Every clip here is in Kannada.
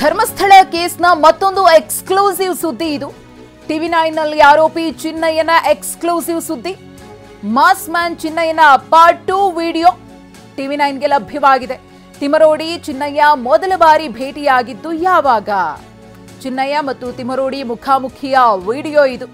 ಧರ್ಮಸ್ಥಳ ಕೇಸ್ನ ಮತ್ತೊಂದು ಎಕ್ಸ್ಕ್ಲೂಸಿವ್ ಸುದ್ದಿ ಇದು. ಟಿವಿ9 ನಲ್ಲಿ ಆರೋಪಿ ಚಿನ್ನಯ್ಯನ ಎಕ್ಸ್ಕ್ಲೂಸಿವ್ ಸುದ್ದಿ. ಮಾಸ್ ಮ್ಯಾನ್ ಚಿನ್ನಯ್ಯನ ಪಾರ್ಟ್ 2 ವಿಡಿಯೋ ಟಿವಿ9ಗೆ ಲಭ್ಯವಾಗಿದೆ. ತಿಮರೋಡಿ ಚಿನ್ನಯ್ಯ ಮೊದಲ ಬಾರಿ ಭೇಟಿಯಾಗಿದ್ದು ಯಾವಾಗ? ಚಿನ್ನಯ್ಯ ಮತ್ತು ತಿಮರೋಡಿ ಮುಖಾಮುಖಿಯ ವಿಡಿಯೋ ಇದು.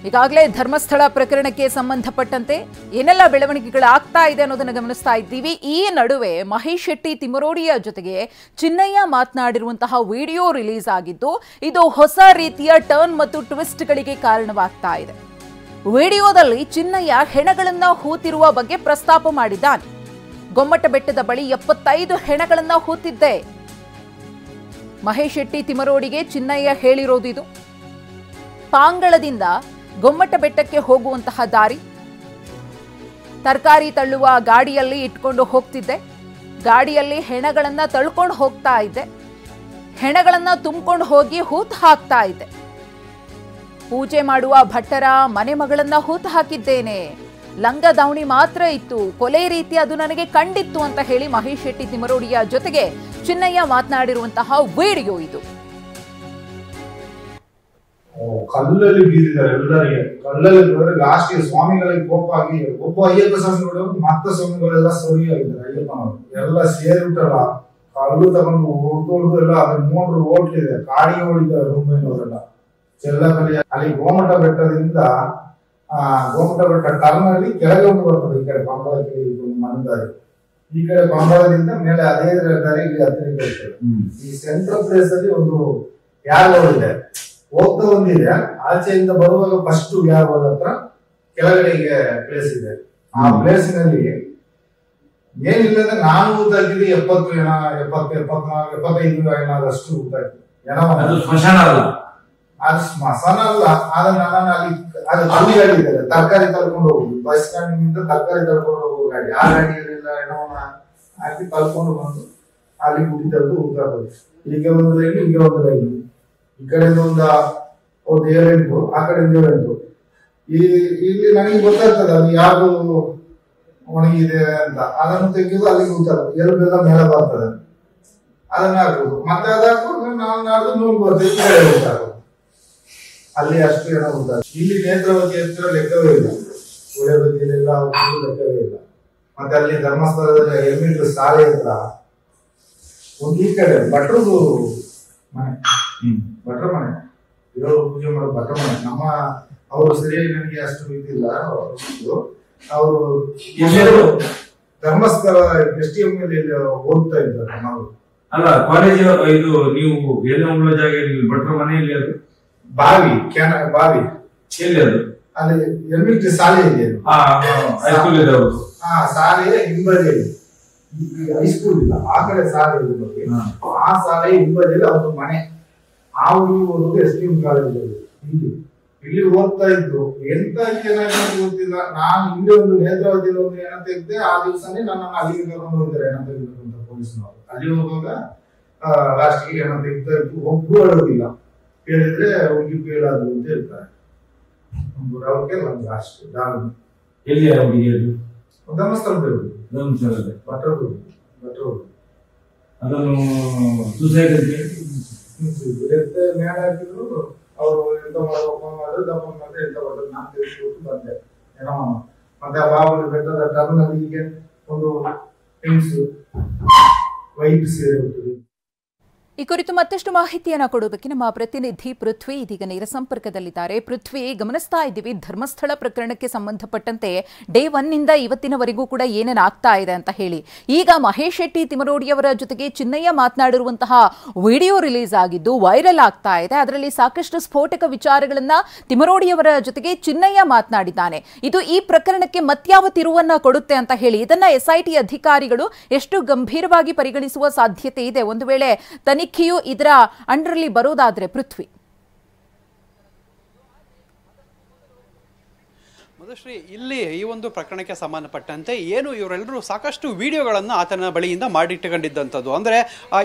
ಈಗಾಗಲೇ ಧರ್ಮಸ್ಥಳ ಪ್ರಕರಣಕ್ಕೆ ಸಂಬಂಧಪಟ್ಟಂತೆ ಏನೆಲ್ಲ ಬೆಳವಣಿಗೆಗಳಾಗ್ತಾ ಇದೆ ಅನ್ನೋದನ್ನು ಗಮನಿಸ್ತಾ ಇದ್ದೀವಿ. ಈ ನಡುವೆ ಮಹೇಶ್ ಶೆಟ್ಟಿ ತಿಮರೋಡಿಯ ಜೊತೆಗೆ ಚಿನ್ನಯ್ಯ ಮಾತನಾಡಿರುವಂತಹ ವಿಡಿಯೋ ರಿಲೀಸ್ ಆಗಿದ್ದು ಇದು ಹೊಸ ರೀತಿಯ ಟರ್ನ್ ಮತ್ತು ಟ್ವಿಸ್ಟ್ಗಳಿಗೆ ಕಾರಣವಾಗ್ತಾ ಇದೆ. ವಿಡಿಯೋದಲ್ಲಿ ಚಿನ್ನಯ್ಯ ಹೆಣಗಳನ್ನ ಹೂತಿರುವ ಬಗ್ಗೆ ಪ್ರಸ್ತಾಪ ಮಾಡಿದ್ದಾನೆ. ಗೊಮ್ಮಟ ಬೆಟ್ಟದ ಬಳಿ 75 ಹೆಣಗಳನ್ನ ಹೂತಿದ್ದೆ. ಮಹೇಶ್ ಶೆಟ್ಟಿ ತಿಮರೋಡಿಗೆ ಚಿನ್ನಯ್ಯ ಹೇಳಿರೋದು ಇದು. ಪಾಂಗಳದಿಂದ ಗೊಮ್ಮಟ ಬೆಟ್ಟಕ್ಕೆ ಹೋಗುವಂತಹ ದಾರಿ, ತರಕಾರಿ ತಳ್ಳುವ ಗಾಡಿಯಲ್ಲಿ ಇಟ್ಕೊಂಡು ಹೋಗ್ತಿದ್ದೆ. ಗಾಡಿಯಲ್ಲಿ ಹೆಣಗಳನ್ನ ತಳ್ಕೊಂಡು ಹೋಗ್ತಾ ಇದ್ದೆ. ಹೆಣಗಳನ್ನ ತುಂಬಿಕೊಂಡು ಹೋಗಿ ಹೂತು ಹಾಕ್ತಾ ಇದ್ದೆ. ಪೂಜೆ ಮಾಡುವ ಭಟ್ಟರ ಮನೆ ಮಗಳನ್ನ ಹೂತು ಹಾಕಿದ್ದೇನೆ. ಲಂಗ ದಾವಣಿ ಮಾತ್ರ ಇತ್ತು, ಕೊಲೆ ರೀತಿ ಅದು ನನಗೆ ಕಂಡಿತ್ತು ಅಂತ ಹೇಳಿ ಮಹೇಶ್ ಶೆಟ್ಟಿ ತಿಮರೋಡಿಯ ಜೊತೆಗೆ ಚಿನ್ನಯ್ಯ ಮಾತನಾಡಿರುವಂತಹ ವಿಡಿಯೋ ಇದು. ಕಲ್ಲಲ್ಲಿ ಬೀರಿದ್ದಾರೆ ಎಲ್ಲರಿಗೆ. ಕಲ್ಲಲ್ಲಿ ಬೀರಿದ್ರೆ ಲಾಸ್ಟ್ಗೆ ಸ್ವಾಮಿಗಳಿಗೆ ಕೋಪ ಆಗಿ ಒಬ್ಬ ಅಯ್ಯಪ್ಪ ಸ್ವಾಮಿಗಳು ಮತ್ತ ಸ್ವಾಮಿಗಳೆಲ್ಲ ಸರಿಯಾಗಿದ್ದಾರೆ. ಅಯ್ಯಪ್ಪನವರು ಎಲ್ಲ ಸೇರಿಬಿಟ್ಟಲ್ಲ, ಕಲ್ಲು ತಗೊಂಡು ಹೊಡ್ದು ಎಲ್ಲ ಅದ್ರ ನೋಡ್ರು ಓಟ್ಲಿದೆ, ಕಾಡಿಗೆ ಹೊಡಿದ್ದಾರೆ ರೂಮೈನವರೆಲ್ಲ ಎಲ್ಲ ಕಡೆ. ಅಲ್ಲಿ ಗೋಮಟ ಬೆಟ್ಟದಿಂದ ಗೋಮಟ ಬೆಟ್ಟ ಟರ್ನಲ್ಲಿ ಕೆಳಗೆ ಒಂದು ಬರ್ತದೆ. ಈ ಕಡೆ ಪಂಬಳಕ್ಕೆ ಮನದಾರಿ, ಈ ಕಡೆ ಪಂಬಳದಿಂದ ಮೇಲೆ ಅದೇ ದಾರಿ ಇಲ್ಲಿ ಹತ್ತಿರಕ್ಕೆ ಬರ್ತದೆ. ಈ ಸೆಂಟ್ರಲ್ ಪ್ಲೇಸ್ ಅಲ್ಲಿ ಒಂದು ಯಾರು ಇದೆ, ಹೋಗ್ತಾ ಒಂದಿದೆ, ಆಚೆಯಿಂದ ಬರುವಾಗ ಫಸ್ಟ್ ಯಾರು ಹತ್ರ ಕೆಳಗಡೆಗೆ ಪ್ಲೇಸ್ ಇದೆ. ಆ ಪ್ಲೇಸಿನಲ್ಲಿ ಏನಿಲ್ಲದೆ ನಾನು ಊಟ ಹಾಕಿದ್ವಿ 70 ಜನ 75 ಏನಾದಷ್ಟು ಊಟ ಹಾಕಿದ್ವಿ. ಸ್ಮಶಾನ ಅಲ್ಲ, ಅದು ಸ್ಮಶಾನ ಅಲ್ಲ. ಆದ್ರೆ ನಾನು ಅಲ್ಲಿ ಅದು ಅಲ್ಲಿ ಗಾಡಿ ಇದೆ, ತರಕಾರಿ ತಳ್ಕೊಂಡು ಹೋಗುದು. ಬಸ್ ಸ್ಟ್ಯಾಂಡಿನಿಂದ ತರಕಾರಿ ತಳ್ಕೊಂಡು ಹೋಗುದು ಗಾಡಿ. ಆ ಗಾಡಿಯಲ್ಲೆಲ್ಲ ಹೆಣವನ್ನ ಹಾಕಿ ತಳ್ಕೊಂಡು ಬಂದು ಅಲ್ಲಿ ಗುಡಿ ತಳ್ದು ಊಟ ಹಾಕೋದು. ಇಲ್ಲಿಗೆ ಒಂದು ಲೈನ್, ಇಲ್ಲಿಗೆ ಒಂದು ಲೈನ್, ಈ ಕಡೆಯಿಂದ ಒಂದು 7-8, ಆ ಕಡೆಯಿಂದ 7-8. ಇಲ್ಲಿ ನನಗೆ ಗೊತ್ತಾಗ್ತದೆ ಅದು ಯಾವುದು ಒಣಗಿದೆ ಅಂತ. ಅದನ್ನು ತೆಗೆದು ಅಲ್ಲಿಗೆ ಗೊತ್ತಾಗ ಎಲ್ಬೆಲ್ಲ ಮೇಲೆ ಬರ್ತದೆ, ಅದನ್ನ ಹಾಕುದು. ಮತ್ತೆ ಅದು ಹಾಕೊಂಡು ನಾವು ನಾಡ್ದು ನೂರು ಬರ್ತೇವೆ, ಗೊತ್ತಾಗೋದು. ಅಲ್ಲಿ ಅಷ್ಟು ಏನೋ ಗೊತ್ತಾಗ. ಇಲ್ಲಿ ನೇತ್ರಾವತಿ ಹತ್ರ ಲೆಕ್ಕವೇ ಇಲ್ಲ, ಒಳ್ಳೆಬದಿಯಲ್ಲೆಲ್ಲ ಲೆಕ್ಕವೇ ಇಲ್ಲ. ಮತ್ತೆ ಅಲ್ಲಿ ಧರ್ಮಸ್ಥಳದಲ್ಲಿ ಎಲ್ಮಿಟ್ರ್ ಶಾಲೆ ಹತ್ರ ಒಂದು ಈ ಕಡೆ ಭಟ್ರದು ಮನೆ, ಭಟ್ರ ಮನೆ, ದೇವರು ಪೂಜೆ ಮಾಡೋ ಭಟ್ರ ಮನೆ. ನಮ್ಮ ಅವರು ಸರಿಯಾಗಿ ನನಗೆ ಅಷ್ಟು ಇದಿಲ್ಲ. ಅವರು ಧರ್ಮಸ್ಥಳ STM ಓದ್ತಾ ಇದ್ದಾರೆ. ನಾವು ಅಲ್ಲ ಕಾಲೇಜ್ ಇದು ನೀವು ಏನೋ ಜಾಗ ಭಟ್ರ ಮನೆಯಲ್ಲಿ ಅದು ಬಾವಿ ಬಾವಿ ಎಲ್ಲಿ ಅದು? ಅಲ್ಲಿ ಎಲ್ಮಿಟ್ರಿ ಶಾಲೆ ಇದೆ, ಹೈಸ್ಕೂಲ್ ಇದೆ. ಅವರು ಶಾಲೆಯ ಹಿಂಬದಿಯಲ್ಲಿ, ಹೈಸ್ಕೂಲ್ ಇಲ್ಲ, ಆ ಕಡೆ ಶಾಲೆ ಇದೆ ಬಗ್ಗೆ. ಆ ಶಾಲೆಯ ಹಿಂಬದಿಯಲ್ಲಿ ಅವ್ರ ಮನೆ. ಆ ಊರಿಗೆ ಓದೋದು STM ಕಾಲೇಜ್ ಇಲ್ಲಿ ಓದ್ತಾ ಇದ್ದು. ಎಂತ ಚೆನ್ನಾಗಿ ಗೊತ್ತಿಲ್ಲ. ನಾನು ಇಲ್ಲಿ ಒಂದು ನೇತ್ರಾವತಿಯಲ್ಲಿ ಒಂದು ಹೆಣ ತೆಗೆದೆ. ಆ ದಿವಸನೇ ನನ್ನನ್ನು ಅಲ್ಲಿಗೆ ಕರ್ಕೊಂಡು ಹೋಗಿದ್ದಾರೆ ಹೆಣ ತೆಗೆದುಕೊಂತ ಪೊಲೀಸ್ನವರು. ಅಲ್ಲಿ ಹೋಗುವಾಗ ಲಾಸ್ಟ್ಗೆ ಹೆಣ ತೆಗಿತಾ ಇದ್ದು. ಒಬ್ರು ಹೇಳೋದಿಲ್ಲ, ಕೇಳಿದ್ರೆ ಹುಡುಗಿ ಕೇಳಾದ್ರು ಅಂತ ಹೇಳ್ತಾರೆ. ಒಂದು ರವಕ್ಕೆ ಒಂದು ಲಾಸ್ಟ್ ಎಲ್ಲಿ ಹುಡುಗಿಯರು ಧರ್ಮಸ್ಥಳದಲ್ಲಿ ಭಟ್ರು ಅದನ್ನು ಸೂಸೈಡ್ ನೇಣ ಹಾಕಿದ್ರು. ಅವರು ಎಂತ ಮಾಡಿದ್ರೆ ದಪ್ಪ ಮಾಡಿದ್ರೆ ಎಂತ ಮಾಡಿದ್ರು. ನಾನು ತಿಳಿಸ್ಬಿಟ್ಟು ಬಂದೆ ಹೆಣವನ್ನು. ಮತ್ತೆ ಆ ಬಾಬುಲಿ ಬೆಟ್ಟದ ಟರ್ನಲ್ಲಿ ಹೀಗೆ ಒಂದು ಹೆಂಗ್ಸು ವೈಟ್ ಸೀರೆ ಹುಟ್ಟಿದೆ. ಈ ಕುರಿತು ಮತ್ತಷ್ಟು ಮಾಹಿತಿಯನ್ನು ಕೊಡೋದಕ್ಕೆ ನಮ್ಮ ಪ್ರತಿನಿಧಿ ಪೃಥ್ವಿ ಇದೀಗ ನೇರ ಸಂಪರ್ಕದಲ್ಲಿದ್ದಾರೆ. ಪೃಥ್ವಿ, ಗಮನಿಸ್ತಾ ಇದ್ದೀವಿ ಧರ್ಮಸ್ಥಳ ಪ್ರಕರಣಕ್ಕೆ ಸಂಬಂಧಪಟ್ಟಂತೆ ಡೇ 1 ನಿಂದ ಇವತ್ತಿನವರೆಗೂ ಕೂಡ ಏನೇನಾಗ್ತಾ ಇದೆ ಅಂತ ಹೇಳಿ. ಈಗ ಮಹೇಶ್ ಶೆಟ್ಟಿ ತಿಮರೋಡಿಯವರ ಜೊತೆಗೆ ಚಿನ್ನಯ್ಯ ಮಾತನಾಡಿರುವಂತಹ ವಿಡಿಯೋ ರಿಲೀಸ್ ಆಗಿದ್ದು ವೈರಲ್ ಆಗ್ತಾ ಇದೆ. ಅದರಲ್ಲಿ ಸಾಕಷ್ಟು ಸ್ಫೋಟಕ ವಿಚಾರಗಳನ್ನ ತಿಮರೋಡಿಯವರ ಜೊತೆಗೆ ಚಿನ್ನಯ್ಯ ಮಾತನಾಡಿದ್ದಾನೆ. ಇದು ಈ ಪ್ರಕರಣಕ್ಕೆ ಮತ್ಯಾವ ತಿರುವನ್ನ ಕೊಡುತ್ತೆ ಅಂತ ಹೇಳಿ ಇದನ್ನ SIT ಅಧಿಕಾರಿಗಳು ಎಷ್ಟು ಗಂಭೀರವಾಗಿ ಪರಿಗಣಿಸುವ ಸಾಧ್ಯತೆ ಇದೆ ಒಂದು ವೇಳೆ ತನಿಖೆಯು ಇದರ ಅಂಡರಲ್ಲಿ ಬರೋದಾದ್ರೆ? ಪೃಥ್ವಿ, ಮಧುಶ್ರೀ, ಇಲ್ಲಿ ಈ ಒಂದು ಪ್ರಕರಣಕ್ಕೆ ಸಂಬಂಧಪಟ್ಟಂತೆ ಏನು ಇವರೆಲ್ಲರೂ ಸಾಕಷ್ಟು ವಿಡಿಯೋಗಳನ್ನು ಆತನ ಬಳಿಯಿಂದ ಮಾಡಿಟ್ಟುಕೊಂಡಿದ್ದಂಥದ್ದು. ಅಂದರೆ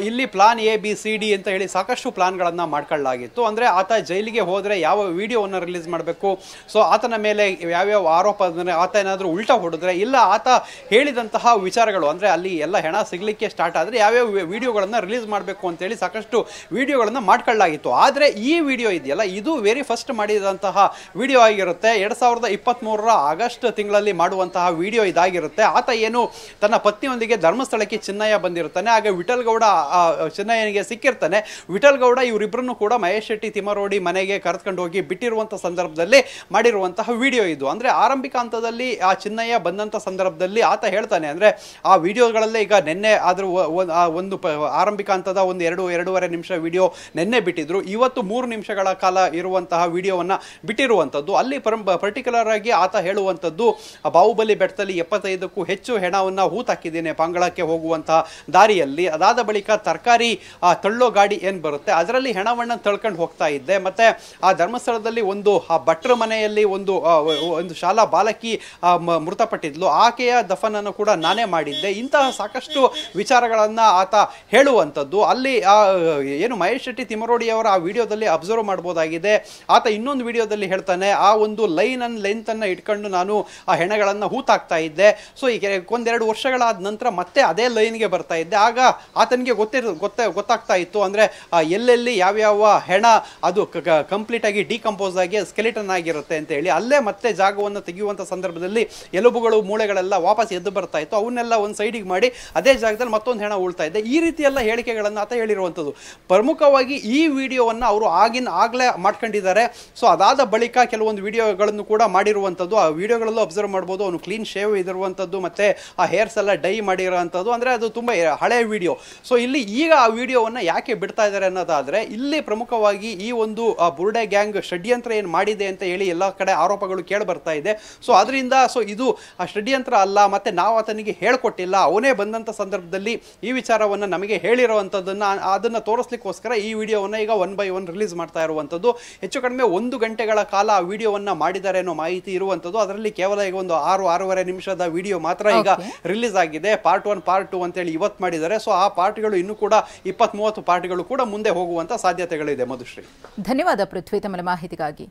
ಇಲ್ಲಿ ಪ್ಲಾನ್ ABCD ಅಂತ ಹೇಳಿ ಸಾಕಷ್ಟು ಪ್ಲಾನ್ಗಳನ್ನು ಮಾಡ್ಕೊಳ್ಳಲಾಗಿತ್ತು. ಅಂದರೆ ಆತ ಜೈಲಿಗೆ ಹೋದರೆ ಯಾವ ವಿಡಿಯೋವನ್ನು ರಿಲೀಸ್ ಮಾಡಬೇಕು, ಸೊ ಆತನ ಮೇಲೆ ಯಾವ್ಯಾವ ಆರೋಪ, ಅಂದರೆ ಆತ ಏನಾದರೂ ಉಲ್ಟಾ ಹೊಡೆದ್ರೆ, ಇಲ್ಲ ಆತ ಹೇಳಿದಂತಹ ವಿಚಾರಗಳು, ಅಂದರೆ ಅಲ್ಲಿ ಎಲ್ಲ ಹೆಣ ಸಿಗಲಿಕ್ಕೆ ಸ್ಟಾರ್ಟ್ ಆದರೆ ಯಾವ್ಯಾವ ವಿಡಿಯೋಗಳನ್ನು ರಿಲೀಸ್ ಮಾಡಬೇಕು ಅಂತೇಳಿ ಸಾಕಷ್ಟು ವಿಡಿಯೋಗಳನ್ನು ಮಾಡ್ಕೊಳ್ಳಲಾಗಿತ್ತು. ಆದರೆ ಈ ವಿಡಿಯೋ ಇದೆಯಲ್ಲ, ಇದು ವೆರಿ ಫಸ್ಟ್ ಮಾಡಿದಂತಹ ವಿಡಿಯೋ ಆಗಿರುತ್ತೆ. 2023 ಆಗಸ್ಟ್ ತಿಂಗಳಲ್ಲಿ ಮಾಡುವಂತಹ ವಿಡಿಯೋ ಇದಾಗಿರುತ್ತೆ. ಆತ ಏನು ತನ್ನ ಪತ್ನಿಯೊಂದಿಗೆ ಧರ್ಮಸ್ಥಳಕ್ಕೆ ಚಿನ್ನಯ್ಯ ಬಂದಿರ್ತಾನೆ. ಆಗ ವಿಠಲ್ ಗೌಡ ಚಿನ್ನಯ್ಯನಿಗೆ ಸಿಕ್ಕಿರ್ತಾನೆ. ವಿಠಲ್ ಗೌಡ ಇವರಿಬ್ಬರನ್ನು ಕೂಡ ಮಹೇಶ್ ಶೆಟ್ಟಿ ತಿಮ್ಮರೋಡಿ ಮನೆಗೆ ಕರೆದುಕೊಂಡು ಹೋಗಿ ಬಿಟ್ಟಿರುವಂತಹ ಸಂದರ್ಭದಲ್ಲಿ ಮಾಡಿರುವಂತಹ ವಿಡಿಯೋ ಇದು. ಅಂದ್ರೆ ಆರಂಭಿಕ ಹಂತದಲ್ಲಿ ಆ ಚಿನ್ನಯ್ಯ ಬಂದಂತ ಸಂದರ್ಭದಲ್ಲಿ ಆತ ಹೇಳ್ತಾನೆ, ಅಂದ್ರೆ ಆ ವಿಡಿಯೋಗಳಲ್ಲೇ ಈಗ ನಿನ್ನೆ ಆದ್ರೂ ಒಂದು ಆರಂಭಿಕ ಹಂತದ ಒಂದು 2-2.5 ನಿಮಿಷ ವಿಡಿಯೋ ನಿನ್ನೆ ಬಿಟ್ಟಿದ್ರು. ಇವತ್ತು 3 ನಿಮಿಷಗಳ ಕಾಲ ಇರುವಂತಹ ವಿಡಿಯೋವನ್ನ ಬಿಟ್ಟಿರುವಂತದ್ದು. ಅಲ್ಲಿ ಪರ್ಟಿಕ್ಯುಲರ್ ಆಗಿ ಆತ ಹೇಳುವಂಥದ್ದು, ಬಾಹುಬಲಿ ಬೆಟ್ಟದಲ್ಲಿ 75ಕ್ಕೂ ಹೆಚ್ಚು ಹೆಣವನ್ನು ಹೂತಾಕಿದ್ದೇನೆ ಪಾಂಗಳಕ್ಕೆ ಹೋಗುವಂತಹ ದಾರಿಯಲ್ಲಿ. ಅದಾದ ಬಳಿಕ ತರಕಾರಿ ತಳ್ಳೋ ಗಾಡಿ ಏನು ಬರುತ್ತೆ ಅದರಲ್ಲಿ ಹೆಣವನ್ನು ತಳ್ಕೊಂಡು ಹೋಗ್ತಾ ಇದ್ದೆ. ಮತ್ತೆ ಆ ಧರ್ಮಸ್ಥಳದಲ್ಲಿ ಆ ಭಟ್ರ ಮನೆಯಲ್ಲಿ ಒಂದು ಶಾಲಾ ಬಾಲಕಿ ಮೃತಪಟ್ಟಿದ್ಲು, ಆಕೆಯ ದಫನನ್ನು ಕೂಡ ನಾನೇ ಮಾಡಿದ್ದೆ. ಇಂತಹ ಸಾಕಷ್ಟು ವಿಚಾರಗಳನ್ನು ಆತ ಹೇಳುವಂಥದ್ದು. ಅಲ್ಲಿ ಏನು ಮಹೇಶ್ ಶೆಟ್ಟಿ ತಿಮ್ಮರೋಡಿ ಅವರ ಆ ವಿಡಿಯೋದಲ್ಲಿ ಅಬ್ಸರ್ವ್ ಮಾಡ್ಬೋದಾಗಿದೆ. ಆತ ಇನ್ನೊಂದು ವಿಡಿಯೋದಲ್ಲಿ ಹೇಳ್ತಾನೆ, ಆ ಒಂದು ಲೆಂತ್ ಅನ್ನ ಇಟ್ಕೊಂಡು ನಾನು ಆ ಹೆಣಗಳನ್ನು ಹೂತಾಕ್ತಾ ಇದ್ದೆ. ಸೊ ಈಗ 1-2 ವರ್ಷಗಳಾದ ನಂತರ ಮತ್ತೆ ಅದೇ ಲೈನ್ಗೆ ಬರ್ತಾ ಇದ್ದೆ. ಆಗ ಆತನಿಗೆ ಗೊತ್ತಾಗ್ತಾ ಇತ್ತು, ಅಂದ್ರೆ ಎಲ್ಲೆಲ್ಲಿ ಯಾವ್ಯಾವ ಹೆಣ ಅದು ಕಂಪ್ಲೀಟ್ ಆಗಿ ಡಿಕಂಪೋಸ್ ಆಗಿ ಸ್ಕೆಲಿಟನ್ ಆಗಿರುತ್ತೆ ಅಂತ ಹೇಳಿ, ಅಲ್ಲೇ ಮತ್ತೆ ಜಾಗವನ್ನು ತೆಗೆಯುವಂತ ಸಂದರ್ಭದಲ್ಲಿ ಎಲುಬುಗಳು ಮೂಳೆಗಳೆಲ್ಲ ವಾಪಸ್ ಎದ್ದು ಬರ್ತಾ ಇತ್ತು. ಅವನ್ನೆಲ್ಲ ಒಂದು ಸೈಡಿಗೆ ಮಾಡಿ ಅದೇ ಜಾಗದಲ್ಲಿ ಮತ್ತೊಂದು ಹೆಣ ಉಳ್ತಾ ಇದೆ. ಈ ರೀತಿ ಎಲ್ಲ ಹೇಳಿಕೆಗಳನ್ನು ಆತ ಹೇಳಿರುವಂಥದ್ದು. ಪ್ರಮುಖವಾಗಿ ಈ ವಿಡಿಯೋವನ್ನು ಅವರು ಆಗ್ಲೇ ಮಾಡ್ಕೊಂಡಿದ್ದಾರೆ. ಸೊ ಅದಾದ ಬಳಿಕ ಕೆಲವೊಂದು ವಿಡಿಯೋಗಳನ್ನು ಕೂಡ ಮಾಡಿರುವಂಥದ್ದು. ಆ ವಿಡಿಯೋಗಳಲ್ಲೂ ಅಬ್ಸರ್ವ್ ಮಾಡ್ಬೋದು, ಅವನು ಕ್ಲೀನ್ ಶೇವ್ ಇದಿರುವಂಥದ್ದು, ಮತ್ತೆ ಆ ಹೇರ್ಸ್ ಎಲ್ಲ ಡೈ ಮಾಡಿರುವಂಥದ್ದು. ಅಂದರೆ ಅದು ತುಂಬ ಹಳೆಯ ವಿಡಿಯೋ. ಸೊ ಇಲ್ಲಿ ಈಗ ಆ ವಿಡಿಯೋವನ್ನು ಯಾಕೆ ಬಿಡ್ತಾ ಇದ್ದಾರೆ ಅನ್ನೋದಾದರೆ, ಇಲ್ಲಿ ಪ್ರಮುಖವಾಗಿ ಈ ಒಂದು ಬುರ್ಡೆ ಗ್ಯಾಂಗ್ ಷಡ್ಯಂತ್ರ ಏನು ಮಾಡಿದೆ ಅಂತ ಹೇಳಿ ಎಲ್ಲ ಕಡೆ ಆರೋಪಗಳು ಕೇಳಿ ಬರ್ತಾ ಇದೆ. ಸೊ ಅದರಿಂದ ಇದು ಆ ಷಡ್ಯಂತ್ರ ಅಲ್ಲ, ಮತ್ತೆ ನಾವು ಆತನಿಗೆ ಹೇಳ್ಕೊಟ್ಟಿಲ್ಲ, ಅವನೇ ಬಂದಂಥ ಸಂದರ್ಭದಲ್ಲಿ ಈ ವಿಚಾರವನ್ನು ನಮಗೆ ಅದನ್ನು ತೋರಿಸ್ಲಿಕ್ಕೋಸ್ಕರ ಈ ವಿಡಿಯೋವನ್ನು ಈಗ 1 by 1 ರಿಲೀಸ್ ಮಾಡ್ತಾ ಇರುವಂಥದ್ದು. ಹೆಚ್ಚು ಕಡಿಮೆ 1 ಗಂಟೆಗಳ ಕಾಲ ಆ ವಿಡಿಯೋವನ್ನು ಮಾಡಿದ್ದಾರೆ ಅನ್ನೋ ಮಾಹಿತಿ ಇರುವಂಥದ್ದು. ಅದರಲ್ಲಿ ಕೇವಲ ಈಗ ಒಂದು 6-6.5 ನಿಮಿಷದ ವಿಡಿಯೋ ಮಾತ್ರ ಈಗ ರಿಲೀಸ್ ಆಗಿದೆ. ಪಾರ್ಟ್ 1 ಪಾರ್ಟ್ 2 ಅಂತೇಳಿ ಇವತ್ತು ಮಾಡಿದ್ದಾರೆ. ಸೊ ಆ ಪಾರ್ಟ್ಗಳು ಇನ್ನೂ ಕೂಡ 20-30 ಪಾರ್ಟ್ಗಳು ಕೂಡ ಮುಂದೆ ಹೋಗುವಂತ ಸಾಧ್ಯತೆಗಳಿದೆ. ಮಧುಶ್ರೀ, ಧನ್ಯವಾದ ಪೃಥ್ವಿ ತಮ್ಮ ಮಾಹಿತಿಗಾಗಿ.